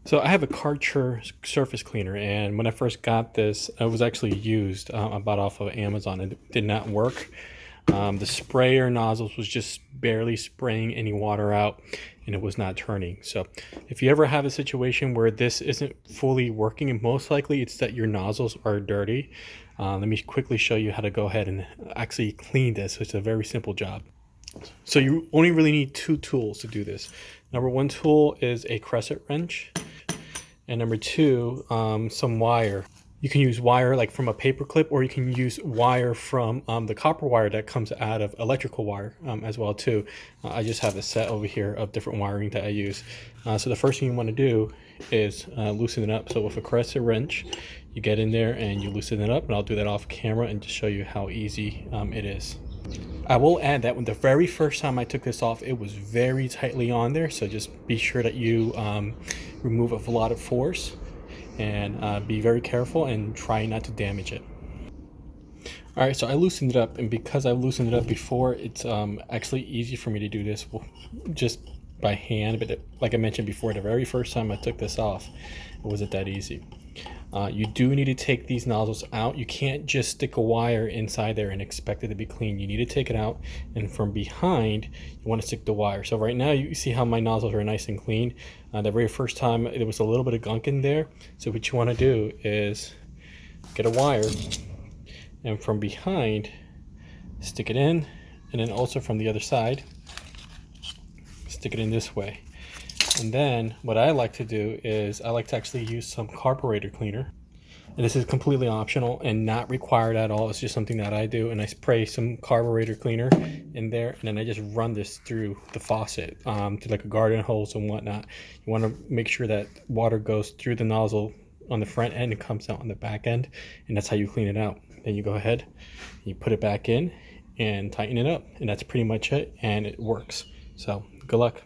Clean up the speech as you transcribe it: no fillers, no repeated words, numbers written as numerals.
So I have a Karcher surface cleaner, and when I first got this, it was actually used. I bought off of Amazon. It did not work. The sprayer nozzles was just barely spraying any water out, and it was not turning. So if you ever have a situation where this isn't fully working, and most likely it's that your nozzles are dirty, let me quickly show you how to go ahead and actually clean this. It's a very simple job. So you only really need two tools to do this. Number one tool is a crescent wrench. And number two, some wire. You can use wire like from a paper clip, or you can use wire from the copper wire that comes out of electrical wire as well too. I just have a set over here of different wiring that I use. So the first thing you want to do is loosen it up. So with a crescent wrench, you get in there and you loosen it up, and I'll do that off camera and just show you how easy it is. I will add that when the very first time I took this off, it was very tightly on there, so just be sure that you remove a lot of force, and be very careful and try not to damage it. Alright, so I loosened it up, and because I loosened it up before, it's actually easy for me to do this just by hand, but like I mentioned before, the very first time I took this off, it wasn't that easy. You do need to take these nozzles out. You can't just stick a wire inside there and expect it to be clean. You need to take it out, and from behind you want to stick the wire. So right now you see how my nozzles are nice and clean. The very first time there was a little bit of gunk in there. So what you want to do is get a wire, and from behind stick it in, and then also from the other side stick it in this way. And then what I like to do is I like to actually use some carburetor cleaner. And this is completely optional and not required at all. It's just something that I do. And I spray some carburetor cleaner in there, and then I just run this through the faucet to like a garden hose and whatnot. You want to make sure that water goes through the nozzle on the front end and comes out on the back end. And that's how you clean it out. Then you go ahead, you put it back in and tighten it up. And that's pretty much it. And it works. So good luck.